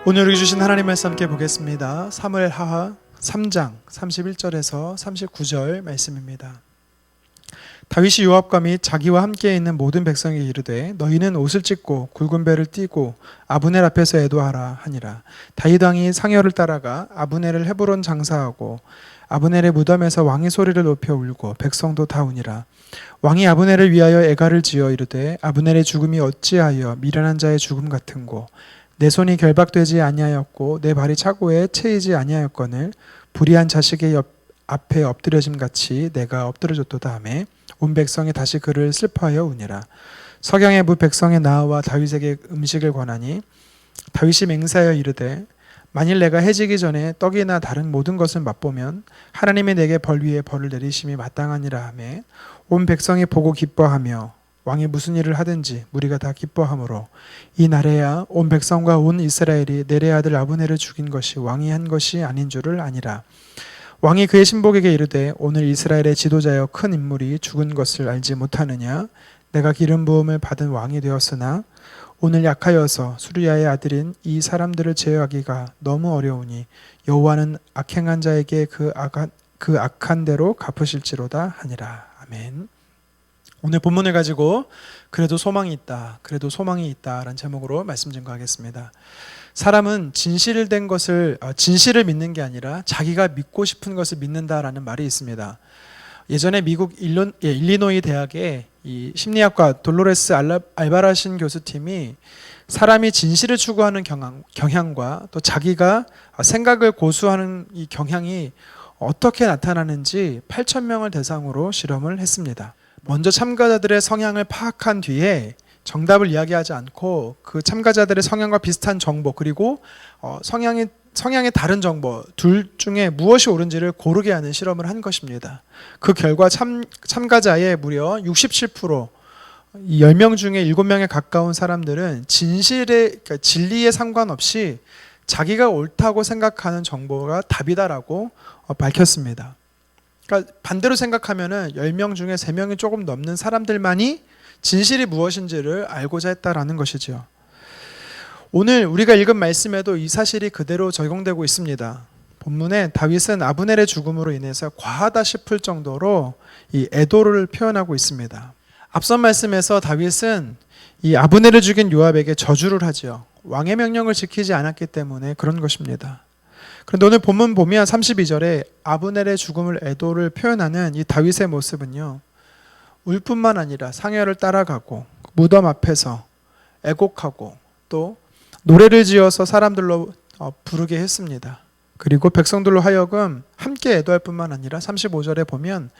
오늘 우리 주신 하나님 말씀 함께 보겠습니다. 사무엘 하하 3장 31절에서 39절 말씀입니다. 다윗이 요압과 및 자기와 함께 있는 모든 백성에게 이르되 너희는 옷을 찢고 굵은 배를 띠고 아브넬 앞에서 애도하라 하니라. 다윗 왕이 상여를 따라가 아브넬을 헤브론 장사하고 아브넬의 무덤에서 왕의 소리를 높여 울고 백성도 다 우니라. 왕이 아브넬을 위하여 애가를 지어 이르되 아브넬의 죽음이 어찌하여 미련한 자의 죽음 같은고 내 손이 결박되지 아니하였고 내 발이 차고에 채이지 아니하였거늘 불의한 자식의 앞에 엎드려짐 같이 내가 엎드려졌도다 하매 온 백성이 다시 그를 슬퍼하여 우니라. 석양의 무 백성의 나와 다윗에게 음식을 권하니 다윗이 맹세하여 이르되 만일 내가 해지기 전에 떡이나 다른 모든 것을 맛보면 하나님이 내게 벌 위에 벌을 내리심이 마땅하니라 하매 온 백성이 보고 기뻐하며 왕이 무슨 일을 하든지 무리가 다 기뻐하므로 이 날에야 온 백성과 온 이스라엘이 내레 아들 아브넬을 죽인 것이 왕이 한 것이 아닌 줄을 아니라. 왕이 그의 신복에게 이르되 오늘 이스라엘의 지도자여 큰 인물이 죽은 것을 알지 못하느냐. 내가 기름 부음을 받은 왕이 되었으나 오늘 약하여서 수리야의 아들인 이 사람들을 제어하기가 너무 어려우니 여호와는 악행한 자에게 그 악한 대로 갚으실지로다 하니라. 아멘. 오늘 본문을 가지고 그래도 소망이 있다, 그래도 소망이 있다라는 제목으로 말씀 증거하겠습니다. 사람은 진실을 믿는 게 아니라 자기가 믿고 싶은 것을 믿는다라는 말이 있습니다. 예전에 미국 일리노이 대학의 이 심리학과 돌로레스 알바라신 교수팀이 사람이 진실을 추구하는 경향과 또 자기가 생각을 고수하는 이 경향이 어떻게 나타나는지 8,000명을 대상으로 실험을 했습니다. 먼저 참가자들의 성향을 파악한 뒤에 정답을 이야기하지 않고 그 참가자들의 성향과 비슷한 정보 그리고 성향의 다른 정보 둘 중에 무엇이 옳은지를 고르게 하는 실험을 한 것입니다. 그 결과 참가자의 무려 67%, 10명 중에 7명에 가까운 사람들은 진리에 상관없이 자기가 옳다고 생각하는 정보가 답이다라고 밝혔습니다. 그러니까 반대로 생각하면은 10명 중에 3명이 조금 넘는 사람들만이 진실이 무엇인지를 알고자 했다라는 것이죠. 오늘 우리가 읽은 말씀에도 이 사실이 그대로 적용되고 있습니다. 본문에 다윗은 아브넬의 죽음으로 인해서 과하다 싶을 정도로 이 애도를 표현하고 있습니다. 앞선 말씀에서 다윗은 이 아브넬을 죽인 요압에게 저주를 하죠. 왕의 명령을 지키지 않았기 때문에 그런 것입니다. 그런데 오늘 본문 보면 32절에 아브넬의 죽음을 애도를 표현하는 이 다윗의 모습은요, 울 뿐만 아니라 상여를 따라가고 무덤 앞에서 애곡하고 또 노래를 지어서 사람들로 부르게 했습니다. 그리고 백성들로 하여금 함께 애도할 뿐만 아니라 35절에 보면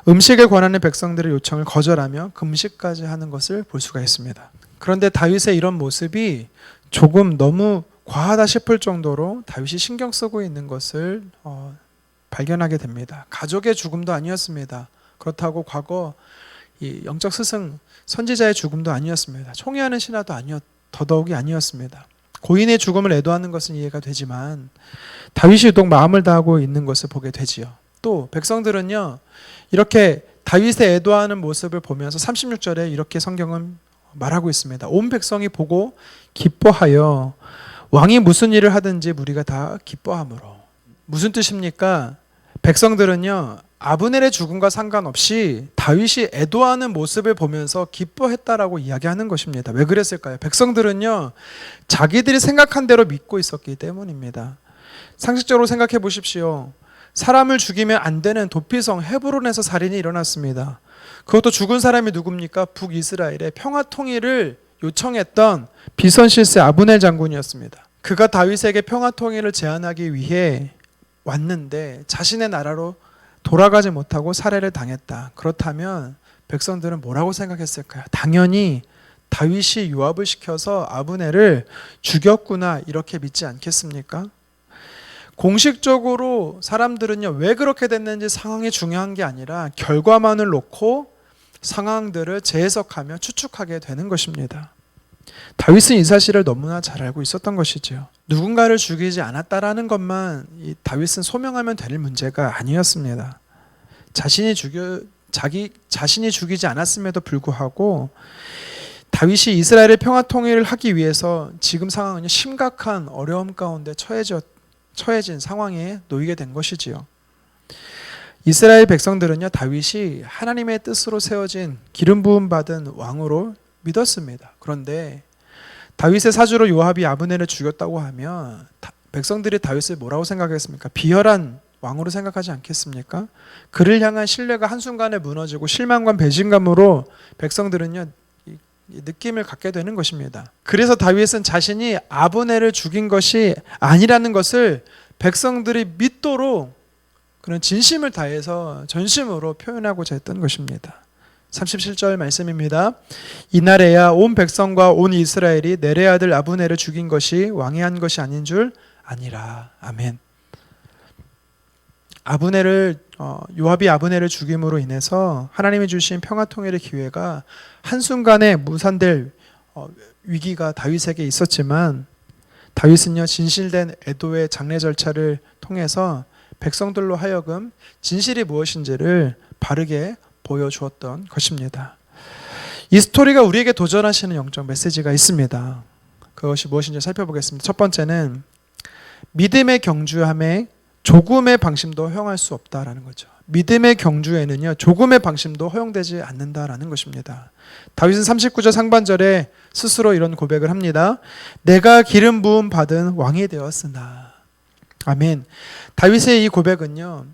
음식을 권하는 백성들의 요청을 거절하며 금식까지 하는 것을 볼 수가 있습니다. 그런데 다윗의 이런 모습이 조금 너무 과하다 싶을 정도로 다윗이 신경 쓰고 있는 것을 발견하게 됩니다. 가족의 죽음도 아니었습니다. 그렇다고 과거 이 영적 스승 선지자의 죽음도 아니었습니다. 총애하는 신하도 더더욱이 아니었습니다. 고인의 죽음을 애도하는 것은 이해가 되지만 다윗이 유독 마음을 다하고 있는 것을 보게 되지요. 또 백성들은요, 이렇게 다윗의 애도하는 모습을 보면서 36절에 이렇게 성경은 말하고 있습니다. 온 백성이 보고 기뻐하여 왕이 무슨 일을 하든지 무리가 다 기뻐함으로. 무슨 뜻입니까? 백성들은요, 아브넬의 죽음과 상관없이 다윗이 애도하는 모습을 보면서 기뻐했다라고 이야기하는 것입니다. 왜 그랬을까요? 백성들은요, 자기들이 생각한 대로 믿고 있었기 때문입니다. 상식적으로 생각해 보십시오. 사람을 죽이면 안 되는 도피성 헤브론에서 살인이 일어났습니다. 그것도 죽은 사람이 누굽니까? 북이스라엘의 평화 통일을 요청했던 비선실세 아브넬 장군이었습니다. 그가 다윗에게 평화 통일을 제안하기 위해 왔는데 자신의 나라로 돌아가지 못하고 살해를 당했다. 그렇다면 백성들은 뭐라고 생각했을까요? 당연히 다윗이 요압을 시켜서 아브넬을 죽였구나 이렇게 믿지 않겠습니까? 공식적으로 사람들은요, 왜 그렇게 됐는지 상황이 중요한 게 아니라 결과만을 놓고 상황들을 재해석하며 추측하게 되는 것입니다. 다윗은 이 사실을 너무나 잘 알고 있었던 것이죠. 누군가를 죽이지 않았다라는 것만 이 다윗은 소명하면 될 문제가 아니었습니다. 자신이 죽이지 않았음에도 불구하고 다윗이 이스라엘의 평화 통일을 하기 위해서 지금 상황은 심각한 어려움 가운데 처해진 상황에 놓이게 된 것이지요. 이스라엘 백성들은요, 다윗이 하나님의 뜻으로 세워진 기름 부음 받은 왕으로 믿었습니다. 그런데 다윗의 사주로 요압이 아브넬을 죽였다고 하면 백성들이 다윗을 뭐라고 생각했습니까? 비열한 왕으로 생각하지 않겠습니까? 그를 향한 신뢰가 한순간에 무너지고 실망과 배신감으로 백성들은요, 이 느낌을 갖게 되는 것입니다. 그래서 다윗은 자신이 아브넬을 죽인 것이 아니라는 것을 백성들이 믿도록 그런 진심을 다해서 전심으로 표현하고자 했던 것입니다. 37절 말씀입니다. 이날에야 온 백성과 온 이스라엘이 넬의 아들 아브넬을 죽인 것이 왕이 한 것이 아닌 줄 아니라. 아멘. 요압이 아브넬을 죽임으로 인해서 하나님이 주신 평화 통일의 기회가 한순간에 무산될 위기가 다윗에게 있었지만, 다윗은요, 진실된 애도의 장례 절차를 통해서 백성들로 하여금 진실이 무엇인지를 바르게 보여주었던 것입니다. 이 스토리가 우리에게 도전하시는 영적 메시지가 있습니다. 그것이 무엇인지 살펴보겠습니다. 첫 번째는 믿음의 경주함에 조금의 방심도 허용할 수 없다라는 거죠. 믿음의 경주에는요, 조금의 방심도 허용되지 않는다라는 것입니다. 다윗은 39절 상반절에 스스로 이런 고백을 합니다. 내가 기름 부음 받은 왕이 되었으나. 아멘. 다윗의 이 고백은요,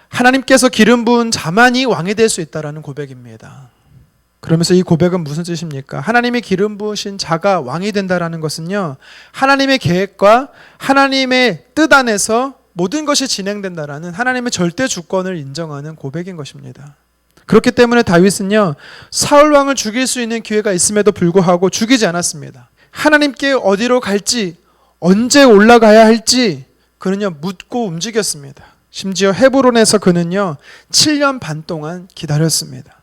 하나님께서 기름 부은 자만이 왕이 될 수 있다라는 고백입니다. 그러면서 이 고백은 무슨 뜻입니까? 하나님의 기름 부으신 자가 왕이 된다라는 것은요, 하나님의 계획과 하나님의 뜻 안에서 모든 것이 진행된다라는 하나님의 절대 주권을 인정하는 고백인 것입니다. 그렇기 때문에 다윗은요, 사울 왕을 죽일 수 있는 기회가 있음에도 불구하고 죽이지 않았습니다. 하나님께 어디로 갈지, 언제 올라가야 할지 그는요, 묻고 움직였습니다. 심지어 헤브론에서 그는요, 7년 반 동안 기다렸습니다.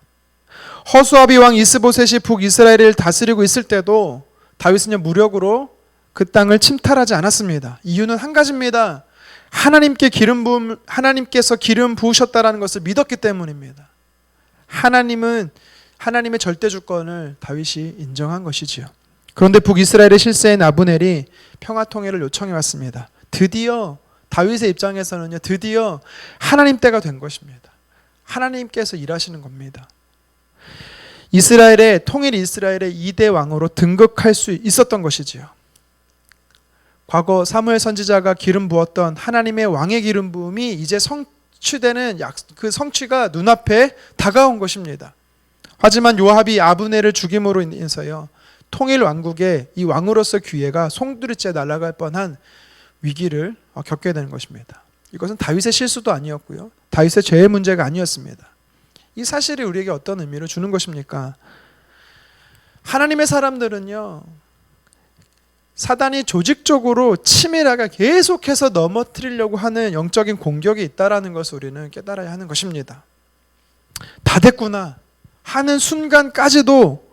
허수아비 왕 이스보셋이 북이스라엘을 다스리고 있을 때도 다윗은요, 무력으로 그 땅을 침탈하지 않았습니다. 이유는 한 가지입니다. 하나님께서 기름 부으셨다라는 것을 믿었기 때문입니다. 하나님의 절대 주권을 다윗이 인정한 것이지요. 그런데 북이스라엘의 실세인 아브넬이 평화 통일을 요청해 왔습니다. 드디어 다윗의 입장에서는요, 드디어 하나님 때가 된 것입니다. 하나님께서 일하시는 겁니다. 통일 이스라엘의 2대 왕으로 등극할 수 있었던 것이지요. 과거 사무엘 선지자가 기름 부었던 하나님의 왕의 기름 부음이 이제 성취되는 그 성취가 눈앞에 다가온 것입니다. 하지만 요압이 아브넬을 죽임으로 인해서요, 통일 왕국의 이 왕으로서 기회가 송두리째 날아갈 뻔한 위기를 겪게 되는 것입니다. 이것은 다윗의 실수도 아니었고요, 다윗의 죄의 문제가 아니었습니다. 이 사실이 우리에게 어떤 의미를 주는 것입니까? 하나님의 사람들은요, 사단이 조직적으로 치밀하게 계속해서 넘어뜨리려고 하는 영적인 공격이 있다는 것을 우리는 깨달아야 하는 것입니다. 다 됐구나 하는 순간까지도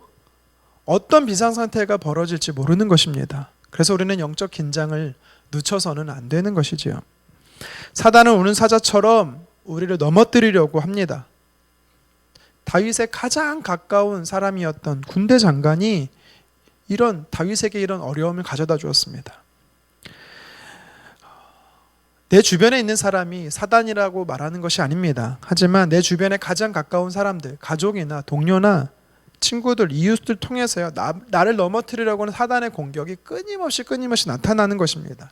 어떤 비상상태가 벌어질지 모르는 것입니다. 그래서 우리는 영적 긴장을 늦춰서는 안 되는 것이지요. 사단은 우는 사자처럼 우리를 넘어뜨리려고 합니다. 다윗의 가장 가까운 사람이었던 군대 장관이 다윗에게 이런 어려움을 가져다 주었습니다. 내 주변에 있는 사람이 사단이라고 말하는 것이 아닙니다. 하지만 내 주변에 가장 가까운 사람들, 가족이나 동료나 친구들, 이웃들 통해서요, 나를 넘어뜨리려고 하는 사단의 공격이 끊임없이 나타나는 것입니다.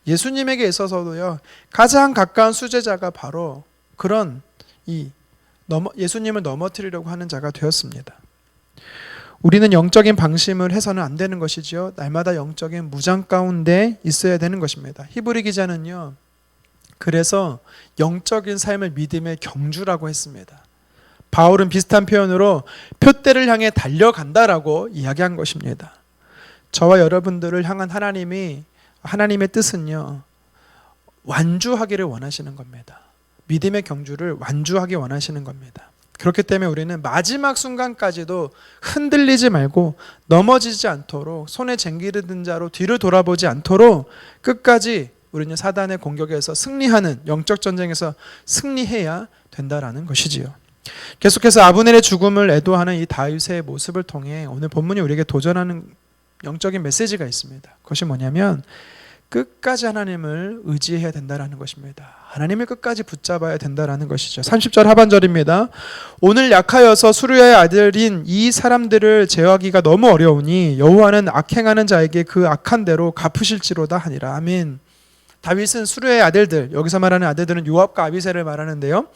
예수님에게 있어서도요, 가장 가까운 수제자가 바로 그런 예수님을 넘어뜨리려고 하는 자가 되었습니다. 우리는 영적인 방심을 해서는 안 되는 것이지요. 날마다 영적인 무장 가운데 있어야 되는 것입니다. 히브리 기자는요, 그래서 영적인 삶을 믿음의 경주라고 했습니다. 바울은 비슷한 표현으로 표대를 향해 달려간다라고 이야기한 것입니다. 저와 여러분들을 향한 하나님의 뜻은요, 완주하기를 원하시는 겁니다. 믿음의 경주를 완주하기 원하시는 겁니다. 그렇기 때문에 우리는 마지막 순간까지도 흔들리지 말고 넘어지지 않도록, 손에 쟁기를 든 자로 뒤를 돌아보지 않도록 끝까지 우리는 사단의 공격에서 승리하는 영적 전쟁에서 승리해야 된다라는 것이지요. 계속해서 아브넬의 죽음을 애도하는 이 다윗의 모습을 통해 오늘 본문이 우리에게 도전하는 영적인 메시지가 있습니다. 그것이 뭐냐면 끝까지 하나님을 의지해야 된다라는 것입니다. 하나님을 끝까지 붙잡아야 된다라는 것이죠. 30절 하반절입니다. 오늘 약하여서 수르야의 아들인 이 사람들을 제어하기가 너무 어려우니 여호와는 악행하는 자에게 그 악한 대로 갚으실지로다 하니라. 아멘. 다윗은 수르야의 아들들, 여기서 말하는 아들들은 요압과 아비새를 말하는데요,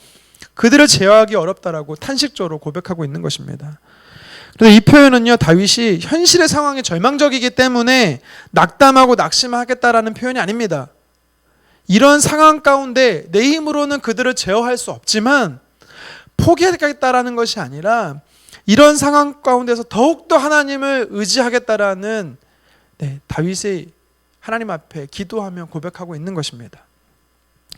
그들을 제어하기 어렵다라고 탄식조로 고백하고 있는 것입니다. 그런데 이 표현은요, 다윗이 현실의 상황이 절망적이기 때문에 낙담하고 낙심하겠다라는 표현이 아닙니다. 이런 상황 가운데 내 힘으로는 그들을 제어할 수 없지만 포기하겠다라는 것이 아니라 이런 상황 가운데서 더욱더 하나님을 의지하겠다라는 다윗의 하나님 앞에 기도하며 고백하고 있는 것입니다.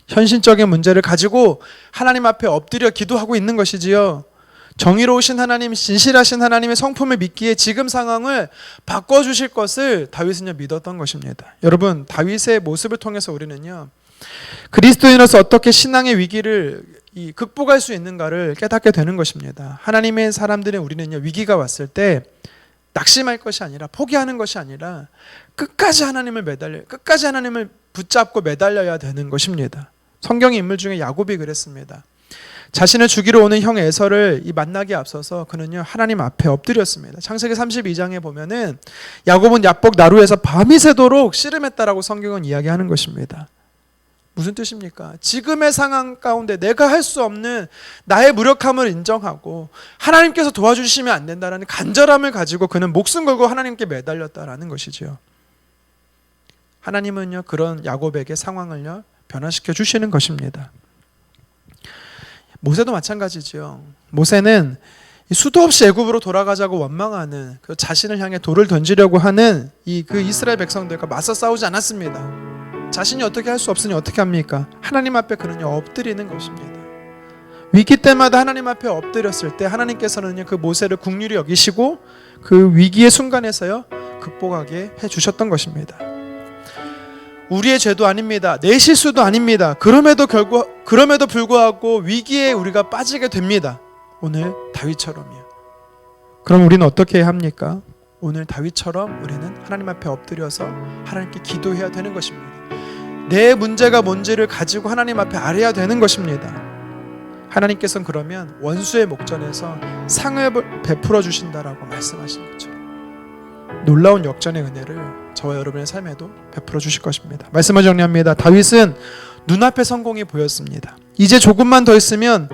현실적인 문제를 가지고 하나님 앞에 엎드려 기도하고 있는 것이지요. 정의로우신 하나님, 진실하신 하나님의 성품을 믿기에 지금 상황을 바꿔주실 것을 다윗은요 믿었던 것입니다. 여러분, 다윗의 모습을 통해서 우리는요 그리스도인으로서 어떻게 신앙의 위기를 극복할 수 있는가를 깨닫게 되는 것입니다. 하나님의 사람들인 우리는요 위기가 왔을 때 낙심할 것이 아니라, 포기하는 것이 아니라 끝까지 하나님을 붙잡고 매달려야 되는 것입니다. 성경의 인물 중에 야곱이 그랬습니다. 자신을 죽이러 오는 형 에서를 만나기에 앞서서 그는요 하나님 앞에 엎드렸습니다. 창세기 32장에 보면은 야곱은 야복 나루에서 밤이 새도록 씨름했다라고 성경은 이야기하는 것입니다. 무슨 뜻입니까? 지금의 상황 가운데 내가 할 수 없는 나의 무력함을 인정하고 하나님께서 도와주시면 안 된다라는 간절함을 가지고 그는 목숨 걸고 하나님께 매달렸다라는 것이죠. 하나님은요 그런 야곱에게 상황을요 변화시켜 주시는 것입니다. 모세도 마찬가지죠. 모세는 수도 없이 애굽으로 돌아가자고 원망하는, 그 자신을 향해 돌을 던지려고 하는 그 이스라엘 백성들과 맞서 싸우지 않았습니다. 자신이 어떻게 할 수 없으니 어떻게 합니까? 하나님 앞에 그는요 엎드리는 것입니다. 위기 때마다 하나님 앞에 엎드렸을 때 하나님께서는요 그 모세를 긍휼히 여기시고 그 위기의 순간에서요 극복하게 해주셨던 것입니다. 우리의 죄도 아닙니다. 내 실수도 아닙니다. 그럼에도 불구하고 위기에 우리가 빠지게 됩니다. 오늘 다윗처럼요. 그럼 우리는 어떻게 해야 합니까? 오늘 다윗처럼 우리는 하나님 앞에 엎드려서 하나님께 기도해야 되는 것입니다. 내 문제가 뭔지를 가지고 하나님 앞에 아뢰야 되는 것입니다. 하나님께서는 그러면 원수의 목전에서 상을 베풀어 주신다라고 말씀하신 것처럼 놀라운 역전의 은혜를 저와 여러분의 삶에도 베풀어 주실 것입니다. 말씀을 정리합니다. 다윗은 눈앞에 성공이 보였습니다. 이제 조금만 더 있으면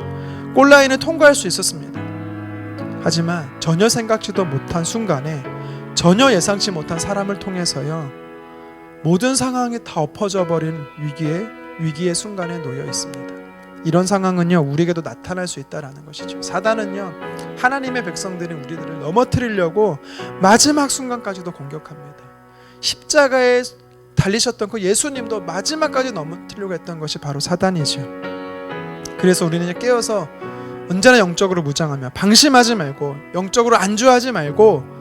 골라인을 통과할 수 있었습니다. 하지만 전혀 생각지도 못한 순간에 전혀 예상치 못한 사람을 통해서요 모든 상황이 다 엎어져 버린 위기의 순간에 놓여 있습니다. 이런 상황은요 우리에게도 나타날 수 있다라는 것이죠. 사단은요 하나님의 백성들인 우리들을 넘어뜨리려고 마지막 순간까지도 공격합니다. 십자가에 달리셨던 그 예수님도 마지막까지 넘어뜨리려고 했던 것이 바로 사단이죠. 그래서 우리는 깨어서 언제나 영적으로 무장하며 방심하지 말고 영적으로 안주하지 말고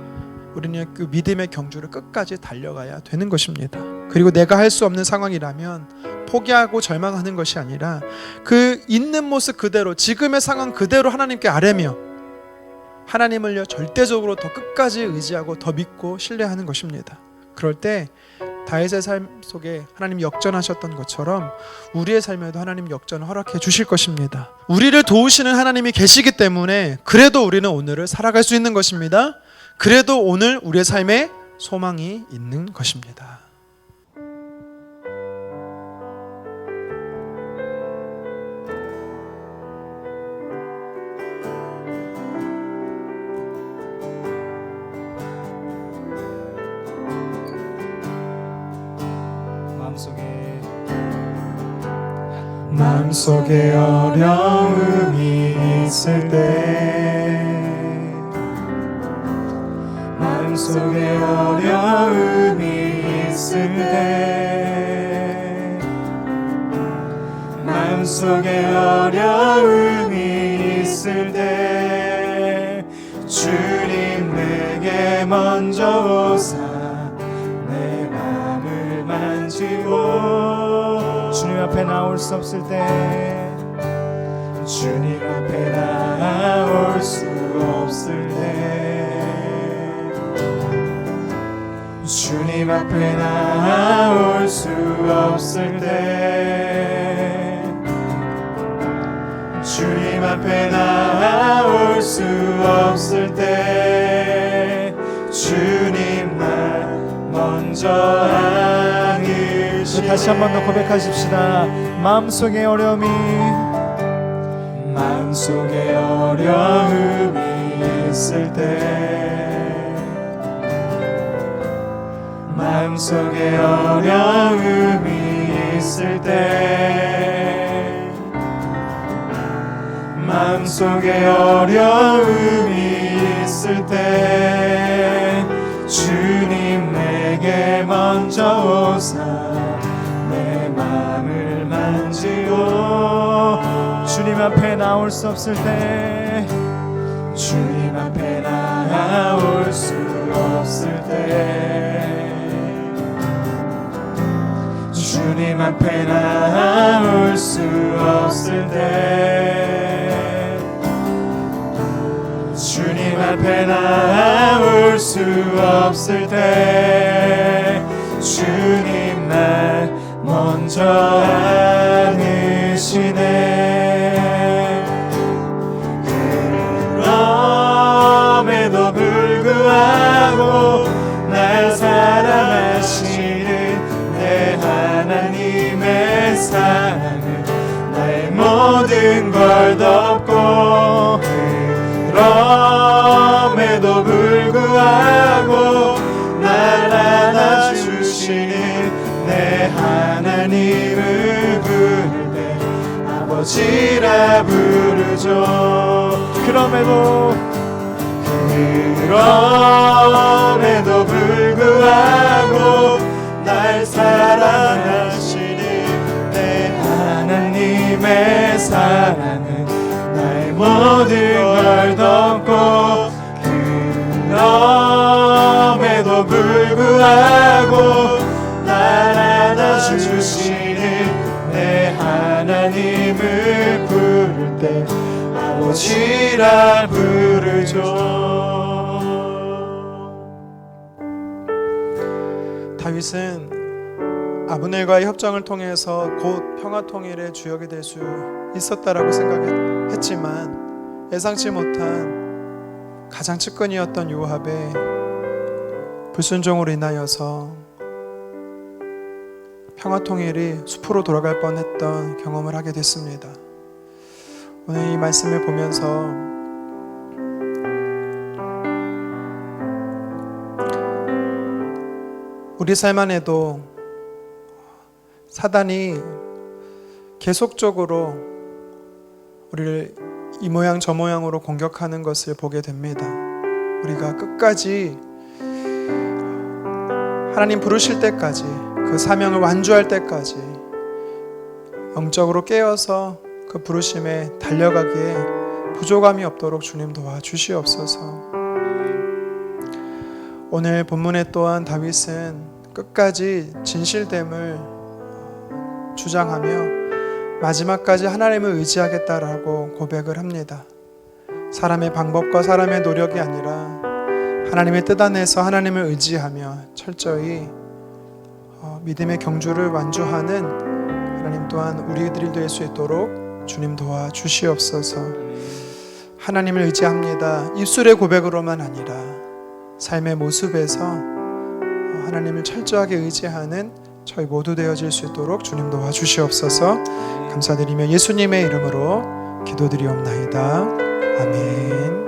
우리는 그 믿음의 경주를 끝까지 달려가야 되는 것입니다. 그리고 내가 할 수 없는 상황이라면 포기하고 절망하는 것이 아니라 그 있는 모습 그대로, 지금의 상황 그대로 하나님께 아뢰며 하나님을요 절대적으로 더 끝까지 의지하고 더 믿고 신뢰하는 것입니다. 그럴 때 다윗의 삶 속에 하나님 역전하셨던 것처럼 우리의 삶에도 하나님 역전을 허락해 주실 것입니다. 우리를 도우시는 하나님이 계시기 때문에 그래도 우리는 오늘을 살아갈 수 있는 것입니다. 그래도 오늘 우리의 삶에 소망이 있는 것입니다. 마음속에 어려움이 있을 때 마음속에 어려움이 있을 때 마음속에 어려움이 있을 때 주님 내게 먼저 오사 내 맘을 만지고 주님 앞에 나올 수 없을 때 주님 앞에 주님 앞에 나올 수 없을 때 주님 앞에 나올 수 없을 때 주님 날 먼저 안으시네. 다시 한 번 더 고백하십시다. 마음속에 어려움이 있을 때 마음속에 어려움이 있을 때 마음속에 어려움이 있을 때 주님 내게 먼저 오사 내 마음을 만지고 주님 앞에 나올 수 없을 때 주님 앞에 나올 수 없을 때 주님 앞에 나올 수 없을 때 주님 앞에 나올 수 없을 때 주님 날 먼저 안으시네. 그럼에도 불구하고 날 사랑하시는 내 하나님의 사랑은 나의 모든 걸 덮고 그럼에도 불구하고 날 안아주시는 내 하나님을 부를 때 아버지라 부르죠. 그럼에도 불구하고 날 사랑하시는 내 하나님의 사랑은 나의 모든 걸 덮고 그럼에도 불구하고 날 안아주시는 내 하나님을 부를 때 아버지라 부르죠. 다윗은 아브넬과의 협정을 통해서 곧 평화통일의 주역이 될 수 있었다라고 생각했지만 예상치 못한 가장 측근이었던 요압의 불순종으로 인하여서 평화통일이 숲으로 돌아갈 뻔했던 경험을 하게 됐습니다. 오늘 이 말씀을 보면서 우리 삶 안에도 사단이 계속적으로 우리를 이 모양 저 모양으로 공격하는 것을 보게 됩니다. 우리가 끝까지 하나님 부르실 때까지 그 사명을 완주할 때까지 영적으로 깨어서 그 부르심에 달려가기에 부족함이 없도록 주님 도와주시옵소서. 오늘 본문에 또한 다윗은 끝까지 진실됨을 주장하며 마지막까지 하나님을 의지하겠다라고 고백을 합니다. 사람의 방법과 사람의 노력이 아니라 하나님의 뜻 안에서 하나님을 의지하며 철저히 믿음의 경주를 완주하는 하나님 또한 우리들이 될 수 있도록 주님 도와주시옵소서. 하나님을 의지합니다. 입술의 고백으로만 아니라 삶의 모습에서 하나님을 철저하게 의지하는 저희 모두 되어질 수 있도록 주님 도와주시옵소서. 감사드리며 예수님의 이름으로 기도드리옵나이다. 아멘.